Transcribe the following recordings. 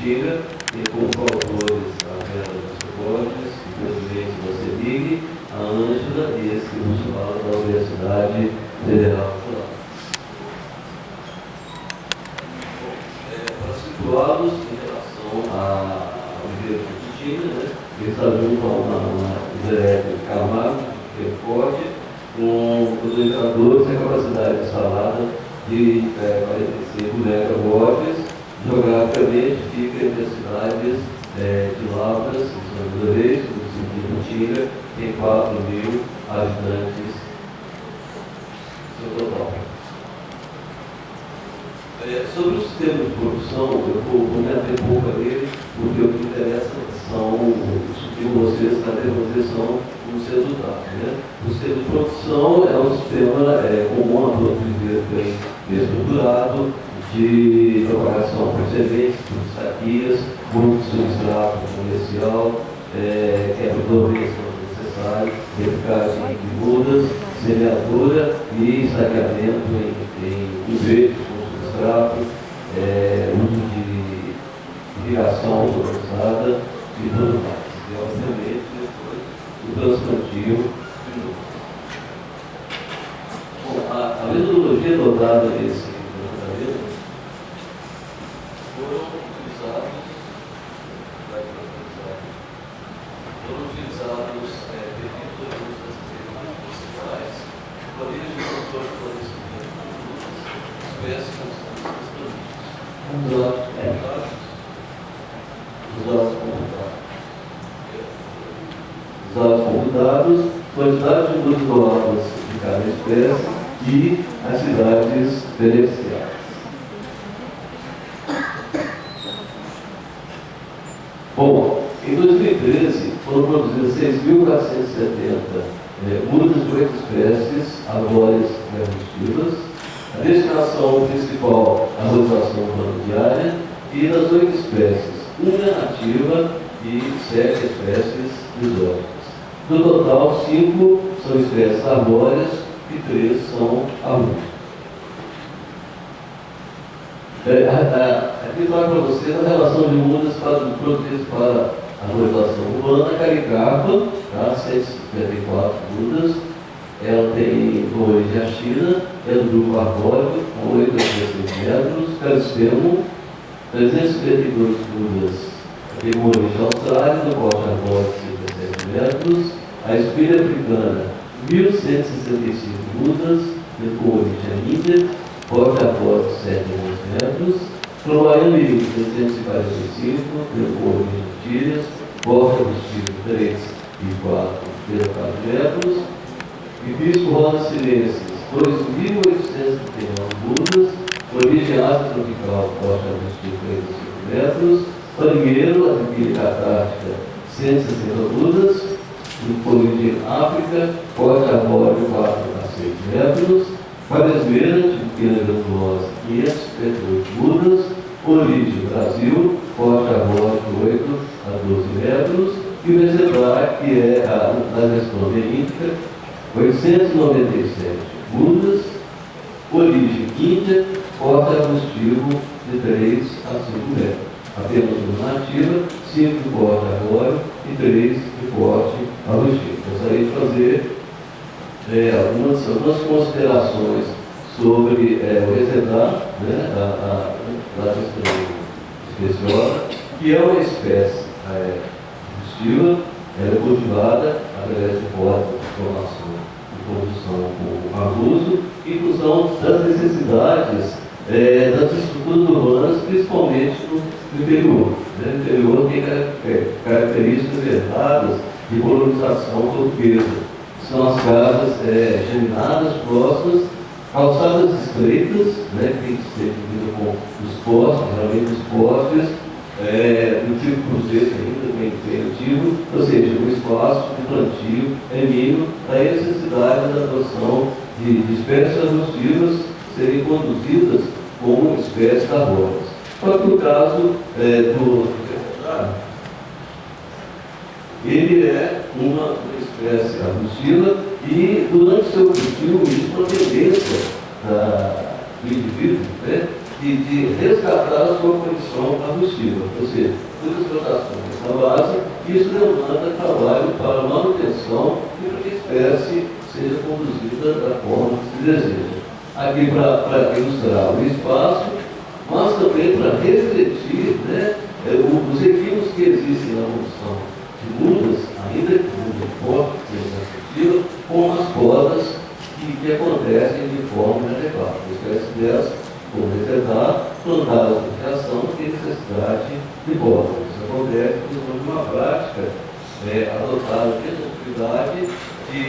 Bexiga, e como coautores a Vera dos Borges, o presidente da CEMIG, a Ângela e esse que nos fala da Universidade Federal de Lages. Para situá-los em relação ao Ribeiro de Bexiga, né, ele está junto a uma hidrelétrica Camargo, que é forte, com os indicadores e a capacidade instalada de 45 megawatts. Geograficamente fica entre as cidades de Lavras, em São Lourenço, no município de Bexiga, tem 4.000 habitantes no seu total. Sobre o sistema de produção, eu vou comentar um pouco dele, porque o que interessa são os que vocês estão demonstração nos resultados. Né? O sistema de produção é um sistema comum a todo Ribeiro bem estruturado, de propagação por sementes, por estaquias, por substrato comercial, quebra-dobras quando necessário, replicagem de mudas, semeadura e estaqueamento em verdes com substrato, uso de irrigação automatizada e tudo mais. E, obviamente, depois o transplantio de novo. Bom, a metodologia adotada nesse foram utilizados períodos das principais, planilhas de controle de fornecimento, espécies os dados computados, quantidade de mudas doadas de cada espécie e as cidades beneficiadas. Bom, em 2013 foram produzidas 6.470 mudas de 8 espécies arbóreas e arbustivas. A destinação principal é a rotação planidiária e das 8 espécies, uma nativa e 7 espécies exóticas. No total, 5 são espécies arbóreas e 3 são arbustos. Aqui trago para vocês a relação de mudas produzidas para a arborização urbana. Caricarpa, tá? 154 mudas. Ela tem origem à China, é do grupo arbóreo, com 8 a 16 metros. Calistemo, 352 mudas, tem origem à Austrália, do porte arbóreo de 57 metros. A espelha africana, 1.165 mudas, com origem à Índia, porte arbóreo de 7 metros. Proaiame, 345, com origem de Tírias, porte arbustivo 3 e 4 metros. Hibisco rosa sinensis, 2.839 mudas, origem Ásia tropical, porte arbustivo 35 metros. Farinheiro, a Arpília catártica, 160 mudas, origem África, porte arbóreo 4 a 6 metros. Quaresmeira, de pequena granulosa, 558 mudas, origem Brasil, porte arbóreo de 8 a 12 metros. E o exemplar, que é a gestão benífica, 897 mudas, origem Índia, porte arbustivo de 3 a 5 metros. Apenas uma nativa, 5 de porte arbóreo e 3 de porte arbustivo. Gostaria de fazer algumas considerações sobre o exemplar, né, da gestão especiosa, que é uma espécie arbustiva, ela é cultivada através de formas de formação e produção com arbusto, em função das necessidades das estruturas urbanas, principalmente no interior. Né? O interior tem características herdadas de colonização portuguesa. São as casas geminadas, próximas, calçadas estreitas, né, que tem que ser divididas com os postes, geralmente os postes, do tipo cruzeiro ainda, bem antigo, ou seja, o espaço de plantio é mínimo, daí a necessidade da adoção de espécies arbustivas serem conduzidas como espécies arbóreas. Só que no caso do ele é uma espécie arbustiva e durante seu cultivo existe uma tendência do indivíduo, né, de resgatar a sua condição arbustiva, ou seja, muitas plantações na base, e isso demanda trabalho para a manutenção e para que a espécie seja conduzida da forma que se deseja. Aqui para ilustrar o espaço, mas também para refletir, né, os equívocos que existem na evolução de mudas, ainda que muda forte, efetiva, com as podas que acontecem de forma inadequada. A espécie dessa, como detectar, plantadas de criação, tem necessidade de podas. Isso acontece por uma prática adotada dentro da atividade de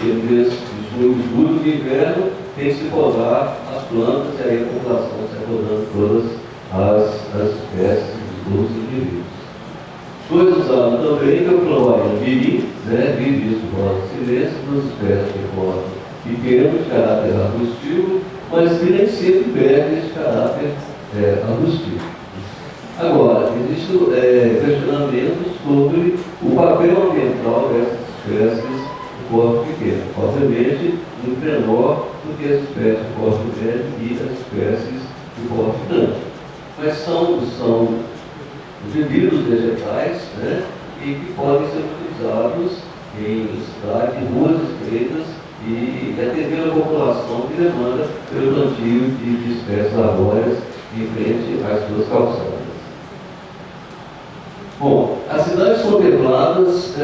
mês de junho, julho, de inverno, tem que se podar as plantas e aí a população sai podando todas as espécies dos indivíduos. Coisas usadas também, que eu falo, olha, mirim, né, vive do rosa silêncio, duas espécies de rosa pequeno, de caráter arbustivo, mas que nem sempre perde esse caráter arbustivo. Agora, existem questionamentos sobre o papel ambiental dessas espécies de porte pequeno. Obviamente, muito menor do que as espécies de porte médio e as espécies de porte grande. Mas são indivíduos vegetais, né, e que podem ser utilizados em cidades, em ruas estreitas e atender a população que demanda pelo plantio de espécies arbóreas em frente às suas calçadas. Bom, as cidades contempladas,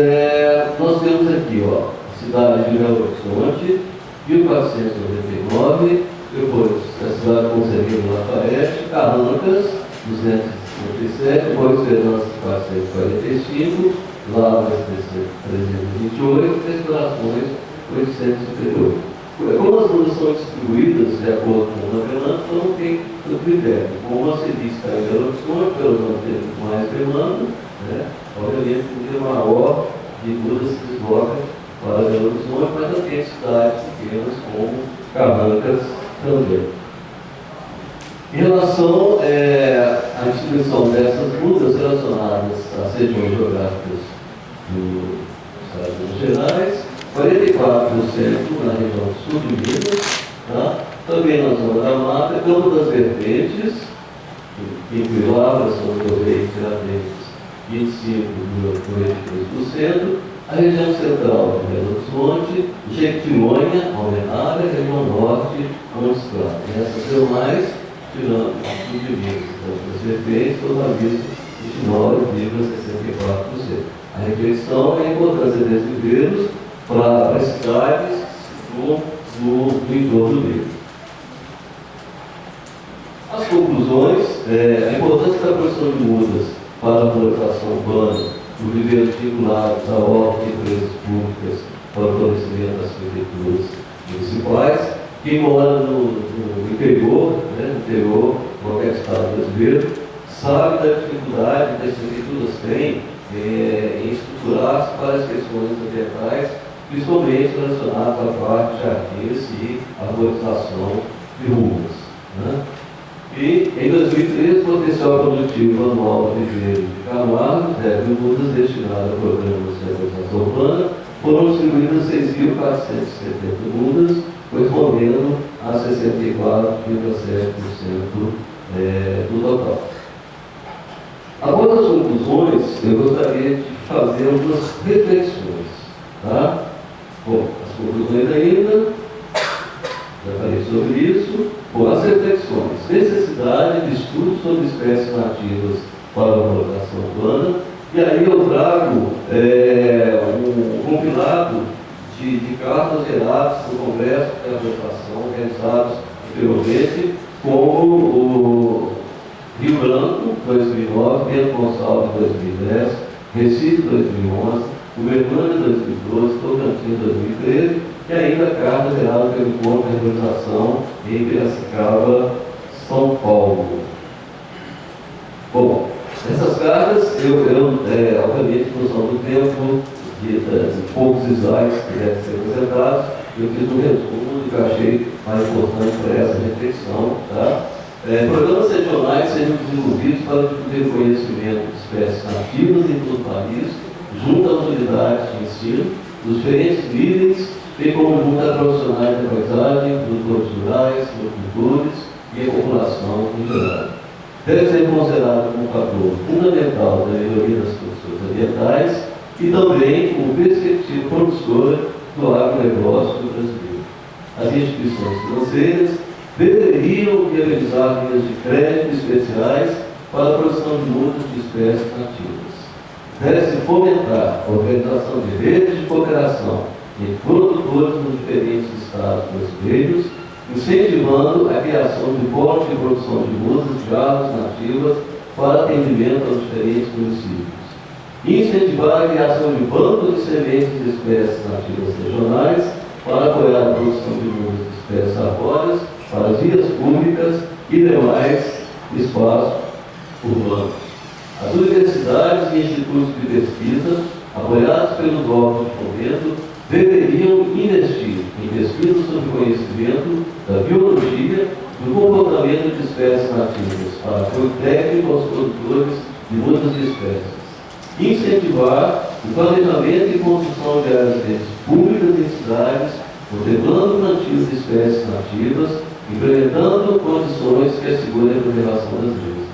nós temos aqui, ó, a cidade de Belo Horizonte, 1499, depois a cidade de Conselheiro Lafayette, Carrancas, 257, depois Esperança, 445, Lavras, 328, e Explorações, 858. Como as mudas são distribuídas de acordo com o mapeamento, então não tem o critério. Como a serviço está em Belo Horizonte, pelo menos tem mais demanda, né? Obviamente, um número maior de mudas se desloca para Belo Horizonte, mas não tem cidades pequenas como Carrancas também. Em relação à distribuição dessas mudas relacionadas às regiões geográficas dos Estados Unidos Gerais, 44% na região sul de Minas, tá? Também na zona da mata, Campo das Vertentes, que inclui Lavras, São José e Tiradentes, 25,83%, a região central de Belo Horizonte, Jequitinhonha, Almenara, região norte, Montes Claros. E essas demais, tirando o sul de Minas, Campo das Vertentes, totaliza 29,64%. A reflexão é a importância desses viveiros para as cidades no entorno dele. As conclusões, a importância da produção de mudas para a floração urbana, os viveiros vinculados à ordem de empresas públicas para o fornecimento das prefeituras municipais. Quem mora no interior, no interior, qualquer estado brasileiro, sabe da dificuldade que as prefeituras têm em estruturar-se para as questões ambientais, principalmente relacionadas à parte de jardins e arborização de ruas. Né? E, em 2013, o potencial produtivo anual do viveiro de Camargo, 10.000 mudas destinadas ao programa de arborização urbana, foram distribuídas 6.470 mudas, correspondendo a 64,7% do total. Após as conclusões, eu gostaria de fazer algumas reflexões. Tá? Bom, as conclusões ainda, já falei sobre isso. Bom, as reflexões. Necessidade de estudo sobre espécies nativas para a floração urbana. E aí eu trago um compilado de cartas geradas no Congresso de Arborização, realizados anteriormente, como o Rio Branco, 2009, Bento Gonçalves, 2010, Recife, 2011, Uberlândia, 2012, Tocantins, 2013, e ainda a carta gerada pelo Encontro de Arborização em Piracicaba, São Paulo. Bom, essas cartas, obviamente, em função do tempo, de poucos slides que devem ser apresentados, eu fiz um resumo do que eu achei mais importante para essa reflexão. Tá? Programas regionais sejam desenvolvidos para difundir o conhecimento de espécies nativas em todo o país, junto às unidades de ensino, dos diferentes níveis, bem como junto a profissionais da paisagem, produtores rurais, produtores e a população em geral. Deve ser considerado como um fator fundamental da melhoria das condições ambientais e também como perspectiva promissora do agronegócio brasileiro. As instituições financeiras deveriam realizar linhas de crédito especiais para a produção de mudas de espécies nativas. Deve-se fomentar a organização de redes de cooperação entre produtores nos diferentes estados brasileiros, incentivando a criação de postos de produção de mudas de árvores nativas para atendimento aos diferentes municípios. Incentivar a criação de bancos de sementes de espécies nativas regionais para apoiar a produção de mudas de espécies arbóreas para as vias públicas e demais espaços urbanos. As universidades e institutos de pesquisa, apoiados pelos órgãos de fomento, deveriam investir em pesquisa sobre conhecimento da biologia do comportamento de espécies nativas para apoio técnico aos produtores de muitas espécies. Incentivar o planejamento e construção de áreas verdes públicas em cidades, contemplando o plantio de espécies nativas, implementando condições que assegurem a preservação das mesmas.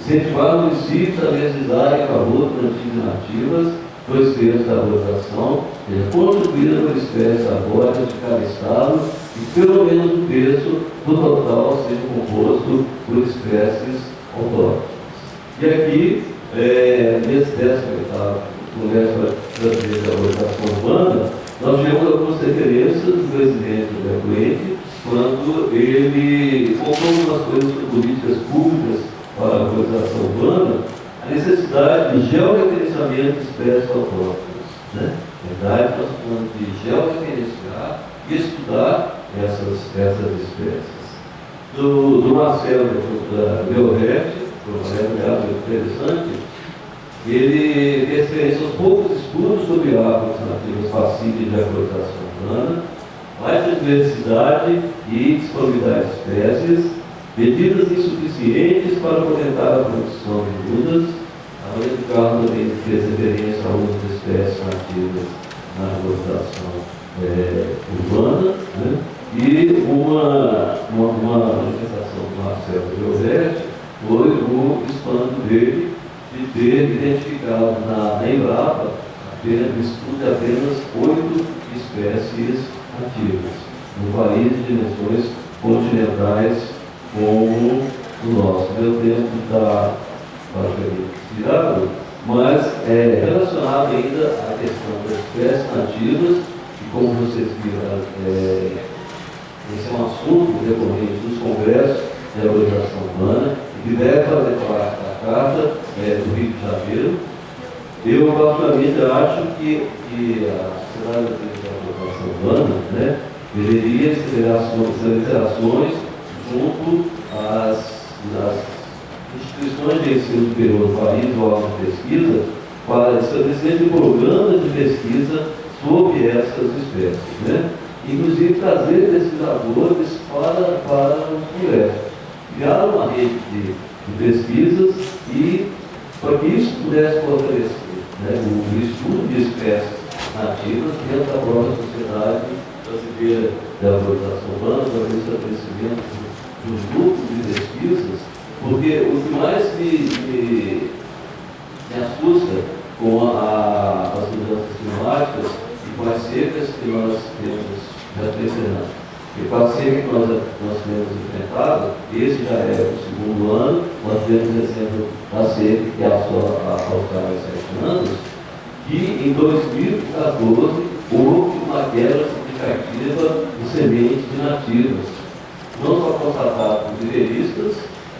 Incentivar municípios a legislarem a favor do plantio de nativas, 2/3 da arborização seja contribuída por espécies arbóreas de cada estado e pelo menos um terço do total seja composto por espécies autóctones. E aqui, nesse 18º Congresso Brasileiro de Arborização Urbana, nós tivemos algumas referências do presidente Roberto Clemente, quando ele contou algumas coisas sobre políticas públicas para a arborização urbana, a necessidade de georreferenciamento de espécies autóctones. Né? Na verdade, nós estamos falando de georreferenciar e estudar essas espécies. Do Marcelo Leorete, um caso interessante, ele fez referência aos poucos estudos sobre árvores nativas passíveis de arborização urbana, baixa diversidade e disponibilidade de espécies, medidas insuficientes para fomentar a produção de mudas. A Maria do Carmo também fez referência a outras espécies nativas na arborização urbana, né? E uma manifestação do Marcelo Leorete foi o espanto dele de ter identificado na Embrapa estudo de apenas 8 espécies nativas, no país de dimensões continentais como o nosso. Meu tempo está tirado, mas é relacionado ainda à questão das espécies nativas, e como vocês viram, esse é um assunto recorrente dos congressos de arborização urbana, e que deve fazer parte da Carta do Rio de Janeiro. Eu, particularmente, acho que a Sociedade de Arborização Urbana, né, deveria estabelecer ações junto às instituições de ensino superior do país, ou órgãos de pesquisa, para estabelecer programas de pesquisa sobre essas espécies. Né? Inclusive, trazer pesquisadores para os congressos. Criar uma rede de pesquisas e para que isso pudesse fortalecer, né, o estudo de espécies nativas dentro da própria sociedade brasileira de arborização urbana, para o estabelecimento dos grupos de pesquisas, porque o que mais me assusta com as mudanças climáticas e com as secas que nós temos já mencionado. E com a seca que nós temos enfrentado, esse já é o segundo ano, nós temos exemplo da seca que é aos 7 anos, que em 2014 houve uma quebra significativa de sementes nativas, não só constatado por viveristas,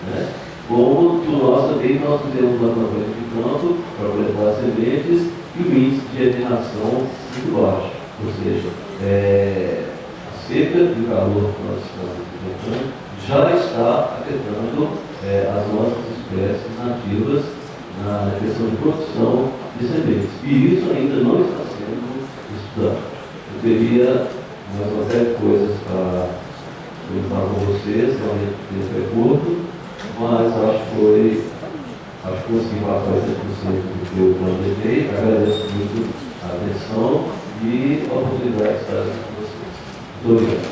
né, como que nós também fizemos uma campanha de campo para coletar sementes e o índice de germinação muito baixo, ou seja, a seca e o calor que nós estamos enfrentando já está afetando as nossas espécies nativas na questão de produção de sementes. E isso ainda não está sendo estudado. Eu teria uma série de coisas para comentar com vocês, realmente o tempo é curto, mas acho que consegui passar 80% do que eu planejei. Agradeço muito a atenção e a oportunidade de estar aqui com vocês. Muito obrigado.